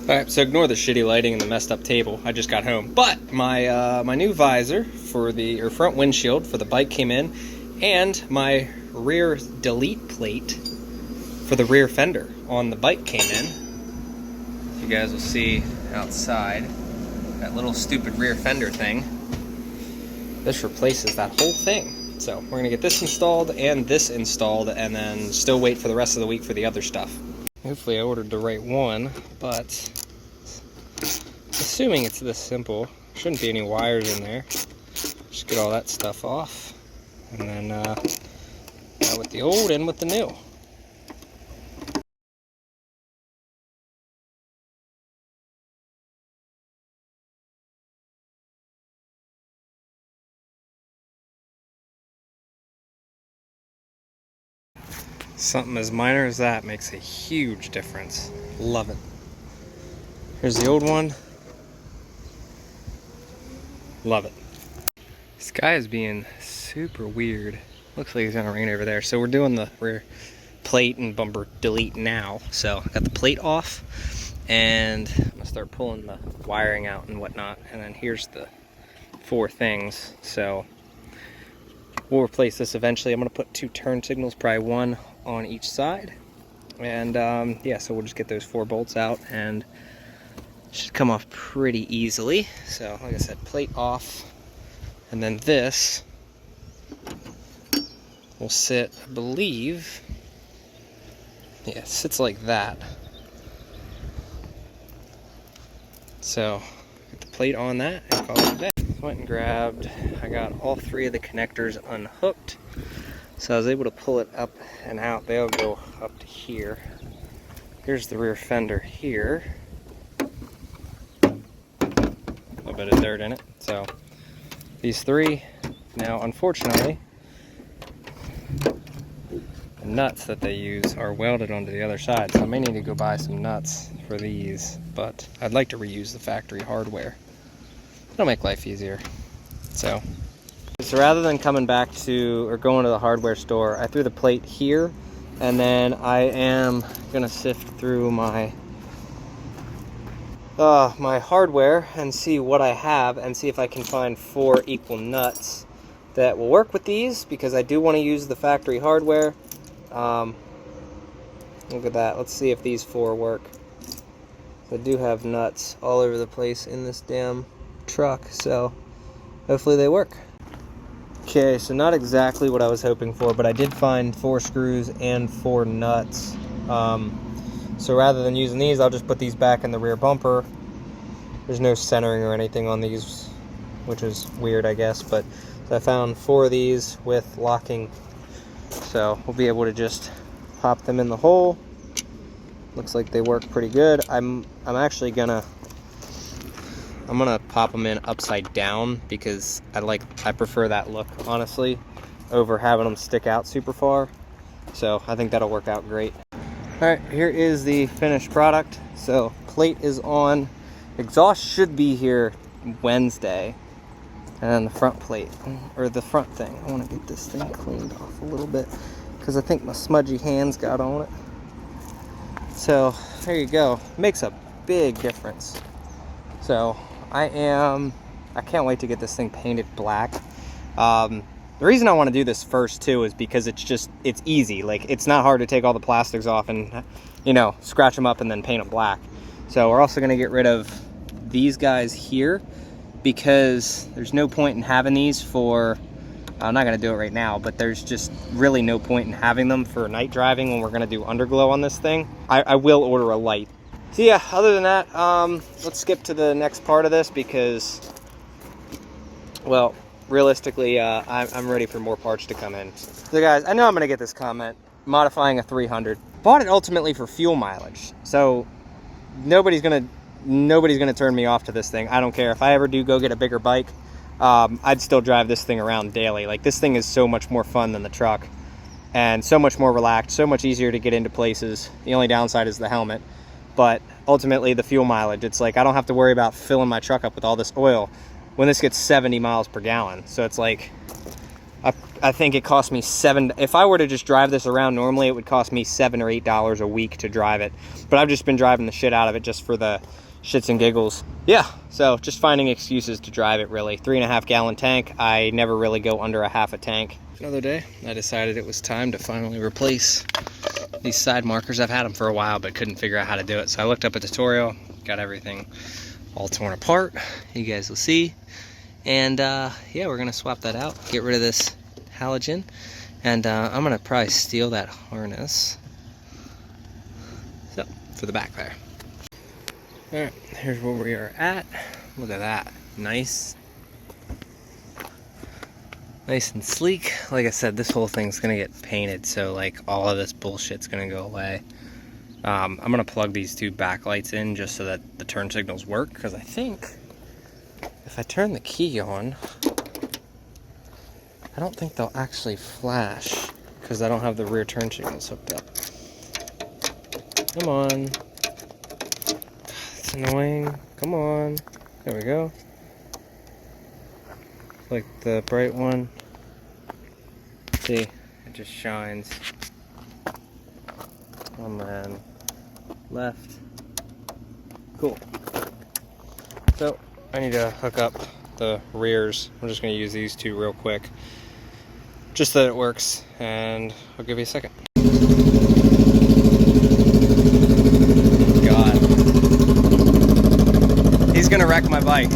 Alright, so ignore the shitty lighting and the messed up table. I just got home. But my my new visor for the front windshield for the bike came in, and my rear delete plate for the rear fender on the bike came in. You guys will see outside that little stupid rear fender thing. This replaces that whole thing. So we're gonna get this installed and this installed, and then still wait for the rest of the week for the other stuff. Hopefully I ordered the right one, but assuming it's this simple, shouldn't be any wires in there. Just get all that stuff off, and then out with the old, in with the new. Something as minor as that makes a huge difference. Love it. Here's the old one. Love it. This guy is being super weird. Looks like he's gonna rain over there. So we're doing the rear plate and bumper delete now. So I got the plate off, and I'm gonna start pulling the wiring out and whatnot. And then here's the 4 things. So we'll replace this eventually. I'm gonna put 2 turn signals, probably 1 on each side, and yeah, so we'll just get those 4 bolts out, and it should come off pretty easily. So like I said, plate off, and then this will sit, I believe, yeah, it sits like that. So get the plate on that and call it a day. Went and grabbed, I got all 3 of the connectors unhooked. So I was able to pull it up and out. They'll go up to here. Here's the rear fender here. A little bit of dirt in it. So these 3. Now, unfortunately, the nuts that they use are welded onto the other side. So I may need to go buy some nuts for these. But I'd like to reuse the factory hardware. It'll make life easier. So rather than coming back to, or going to the hardware store, I threw the plate here, and then I am gonna sift through my my hardware and see what I have, and see if I can find 4 equal nuts that will work with these, because I do want to use the factory hardware. Look at that. Let's see if these 4 work. I do have nuts all over the place in this damn truck, so hopefully they work. Okay, so not exactly what I was hoping for, but I did find 4 screws and 4 nuts. So rather than using these, I'll just put these back in the rear bumper. There's no centering or anything on these, which is weird, I guess, but I found 4 of these with locking, so we'll be able to just pop them in the hole. Looks like they work pretty good. I'm actually gonna pop them in upside down, because I prefer that look, honestly, over having them stick out super far. So I think that'll work out great. Alright, here is the finished product. So plate is on. Exhaust should be here Wednesday. And then the front plate, or the front thing. I want to get this thing cleaned off a little bit, because I think my smudgy hands got on it. So there you go. Makes a big difference. So I can't wait to get this thing painted black. The reason I want to do this first too is because it's easy. Like, it's not hard to take all the plastics off and, you know, scratch them up and then paint them black. So we're also going to get rid of these guys here, because there's no point in having these for, I'm not going to do it right now, but there's just really no point in having them for night driving when we're going to do underglow on this thing. I will order a light. So yeah, other than that, let's skip to the next part of this, because, well, realistically, I'm ready for more parts to come in. So guys, I know I'm gonna get this comment, modifying a 300. Bought it ultimately for fuel mileage, so nobody's gonna turn me off to this thing. I don't care. If I ever do go get a bigger bike, I'd still drive this thing around daily. Like, this thing is so much more fun than the truck, and so much more relaxed, so much easier to get into places. The only downside is the helmet. But ultimately, the fuel mileage, it's like I don't have to worry about filling my truck up with all this oil when this gets 70 miles per gallon. So it's like, I I think it cost me if I were to just drive this around normally, it would cost me $7 or $8 a week to drive it. But I've just been driving the shit out of it just for the shits and giggles. Yeah, so just finding excuses to drive it, really. 3.5 gallon tank. I never really go under a half a tank. Another day, I decided it was time to finally replace these side markers. I've had them for a while, but couldn't figure out how to do it. So I looked up a tutorial, got everything all torn apart. You guys will see. And yeah, we're gonna swap that out, get rid of this halogen, and I'm gonna probably steal that harness. So, for the back there. All right, here's where we are at. Look at that, nice and sleek. Like I said, this whole thing's gonna get painted, so like all of this bullshit's gonna go away. I'm gonna plug these two backlights in just so that the turn signals work, because I think if I turn the key on, I don't think they'll actually flash because I don't have the rear turn signals hooked up. Come on. It's annoying. Come on. There we go. Like the bright one. See, it just shines. Oh man. Left. Cool. So, I need to hook up the rears. I'm just going to use these two real quick, just so that it works, and I'll give you a second. God. He's going to wreck my bike.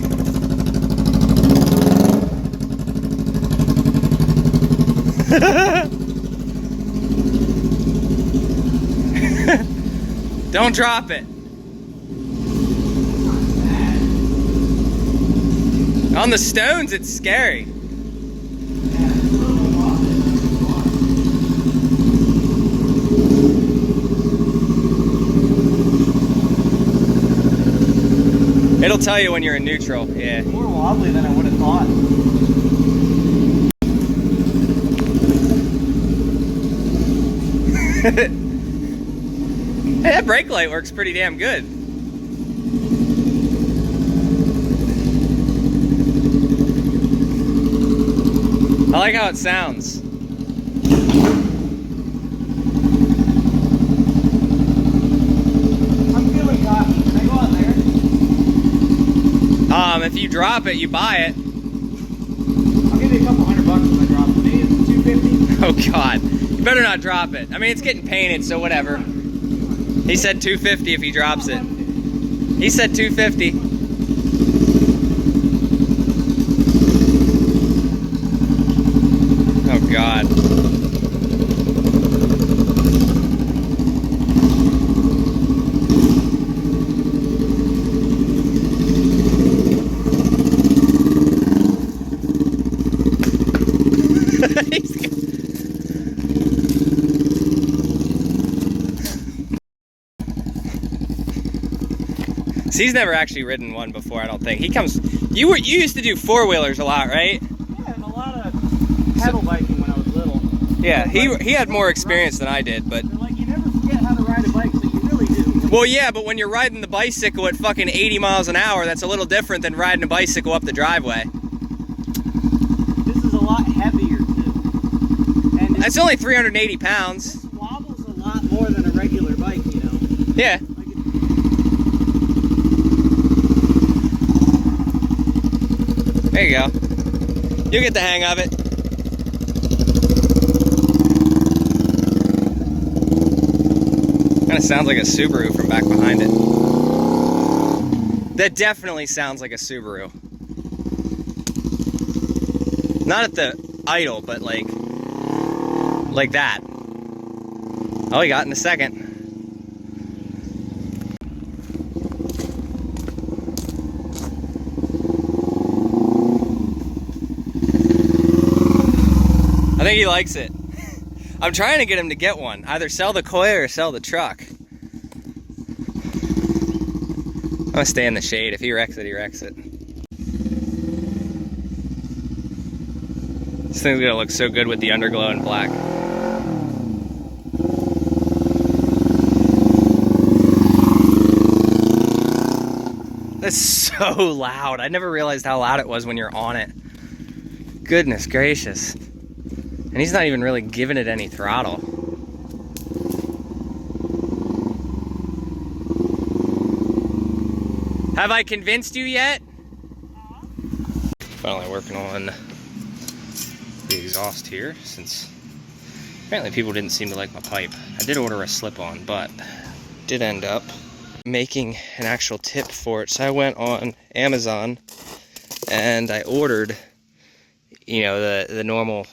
Don't drop it. On the stones, it's scary. It'll tell you when you're in neutral, yeah. More wobbly than I would have thought. Hey, that brake light works pretty damn good. I like how it sounds. I'm feeling cocky. Can I go out there? If you drop it, you buy it. I'll give you a couple $100 if I drop it. Maybe it's $250. Oh God, you better not drop it. I mean, it's getting painted, so whatever. He said $250 if he drops it. He said $250. Oh God. He's never actually ridden one before, I don't think. He comes. You used to do four-wheelers a lot, right? Yeah, and a lot of pedal biking when I was little. Yeah, he had more experience than I did, but. They're like, you never forget how to ride a bike, so you really do. Well, yeah, but when you're riding the bicycle at fucking 80 miles an hour, that's a little different than riding a bicycle up the driveway. This is a lot heavier too. And it's only 380 pounds. This wobbles a lot more than a regular bike, you know. Yeah. There you go. You'll get the hang of it. Kind of sounds like a Subaru from back behind it. That definitely sounds like a Subaru. Not at the idle, but like that. Oh, he got in a second. I think he likes it. I'm trying to get him to get one. Either sell the Koi or sell the truck. I'm gonna stay in the shade. If he wrecks it, he wrecks it. This thing's gonna look so good with the underglow in black. That's so loud. I never realized how loud it was when you're on it. Goodness gracious. And he's not even really giving it any throttle. Have I convinced you yet? Finally working on the exhaust here, since apparently people didn't seem to like my pipe. I did order a slip-on, but did end up making an actual tip for it. So I went on Amazon and I ordered, you know, the normal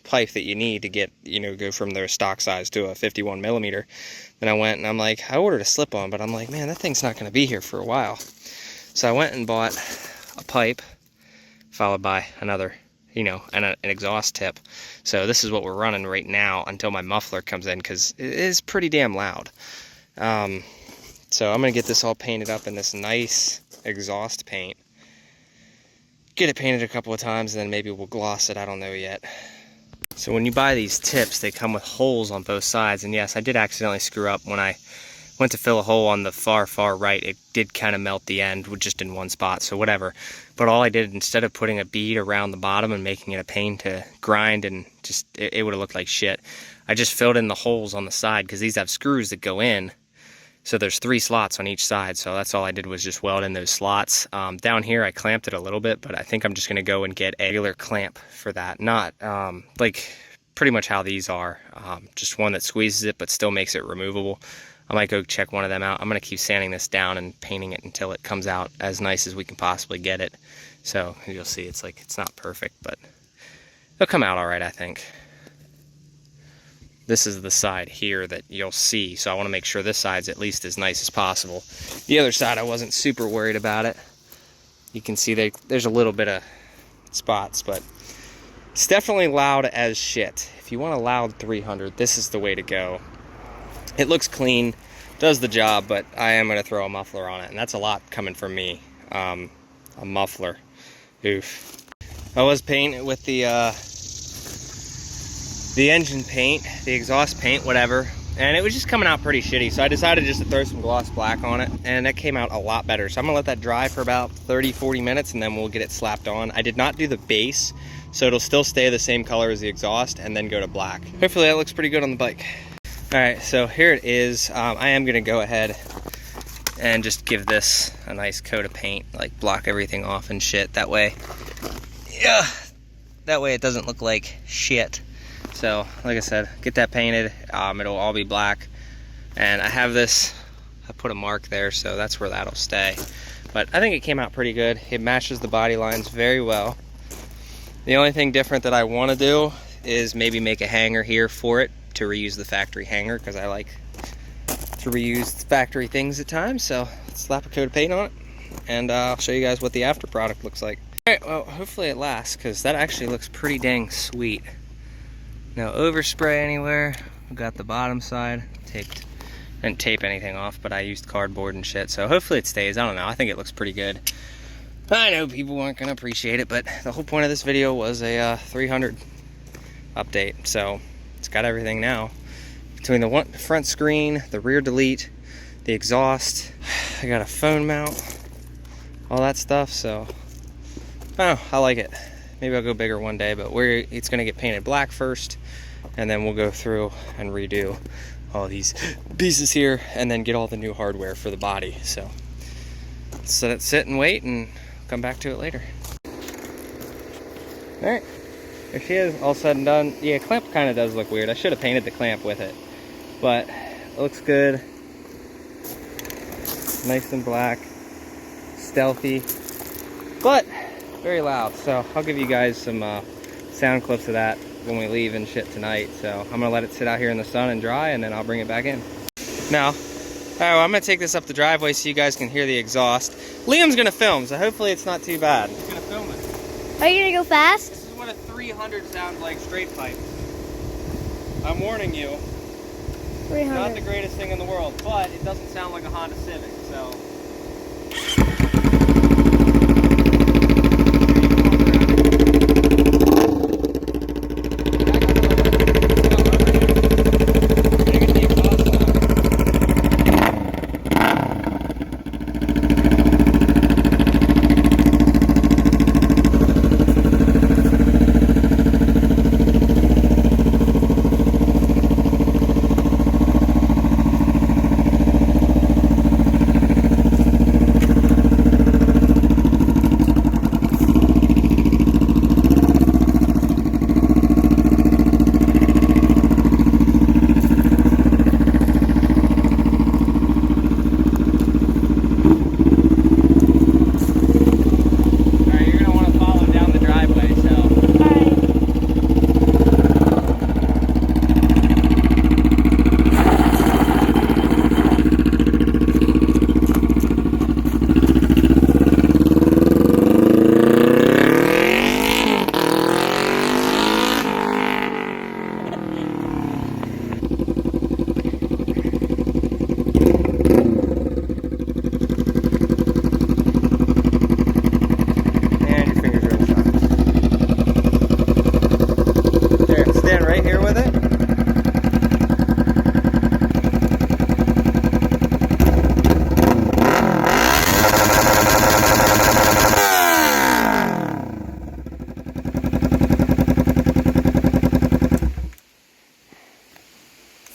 pipe that you need to get, you know, go from their stock size to a 51 millimeter. Then I went and I'm like, I ordered a slip-on, but I'm like, man, that thing's not going to be here for a while. So I went and bought a pipe followed by another, you know, and an exhaust tip. So this is what we're running right now until my muffler comes in, because it is pretty damn loud. So I'm going to get this all painted up in this nice exhaust paint. Get it painted a couple of times, and then maybe we'll gloss it. I don't know yet. So when you buy these tips, they come with holes on both sides. And yes, I did accidentally screw up when I went to fill a hole on the far right. It did kind of melt the end, just in one spot, so whatever. But all I did, instead of putting a bead around the bottom and making it a pain to grind, and just it would have looked like shit, I just filled in the holes on the side, because these have screws that go in. So there's 3 slots on each side, so that's all I did was just weld in those slots. Down here I clamped it a little bit, but I think I'm just going to go and get a regular clamp for that. Not like pretty much how these are, just one that squeezes it but still makes it removable. I might go check one of them out. I'm going to keep sanding this down and painting it until it comes out as nice as we can possibly get it. So you'll see it's like, it's not perfect, but it'll come out all right, I think. This is the side here that you'll see, so I want to make sure this side's at least as nice as possible. The other side, I wasn't super worried about it. You can see there's a little bit of spots, but it's definitely loud as shit. If you want a loud 300, this is the way to go. It looks clean, does the job, but I am going to throw a muffler on it, and that's a lot coming from me. A muffler. Oof. I was painting it with the engine paint, the exhaust paint, whatever, and it was just coming out pretty shitty, so I decided just to throw some gloss black on it, and that came out a lot better. So I'm gonna let that dry for about 30-40 minutes, and then we'll get it slapped on. I did not do the base, so it'll still stay the same color as the exhaust and then go to black. Hopefully that looks pretty good on the bike. All right, so here it is. I am gonna go ahead and just give this a nice coat of paint, like block everything off and shit. That way, yeah, that way it doesn't look like shit. So, like I said, get that painted. It'll all be black. And I have this, I put a mark there, so that's where that'll stay. But I think it came out pretty good. It matches the body lines very well. The only thing different that I want to do is maybe make a hanger here for it to reuse the factory hanger, because I like to reuse factory things at times. So, let's slap a coat of paint on it, and I'll show you guys what the after product looks like. All right, well, hopefully it lasts, because that actually looks pretty dang sweet. No overspray anywhere. We've got the bottom side taped. Didn't tape anything off, but I used cardboard and shit, so hopefully it stays. I don't know, I think it looks pretty good. I know people aren't gonna appreciate it, but the whole point of this video was a 300 update, so it's got everything now. Between the front screen, the rear delete, the exhaust, I got a phone mount, all that stuff, so oh, I like it. Maybe I'll go bigger one day, but it's gonna get painted black first, and then we'll go through and redo all these pieces here, and then get all the new hardware for the body. So let's let it sit and wait, and come back to it later. All right, there she is, all said and done. Yeah, clamp kind of does look weird. I should have painted the clamp with it, but it looks good. Nice and black, stealthy, but very loud. So I'll give you guys some sound clips of that when we leave and shit tonight. So I'm gonna let it sit out here in the sun and dry, and then I'll bring it back in. Now, I'm gonna take this up the driveway so you guys can hear the exhaust. Liam's gonna film, so hopefully it's not too bad. He's gonna film it. Are you gonna go fast? This is what a 300 sounds like straight pipe. I'm warning you. 300. Not the greatest thing in the world, but it doesn't sound like a Honda Civic, so.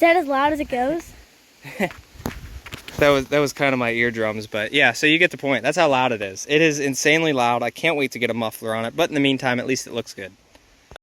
that as loud as it goes? That was kind of my eardrums, but yeah, so you get the point. That's how loud it is. It is insanely loud. I can't wait to get a muffler on it, but in the meantime, at least it looks good.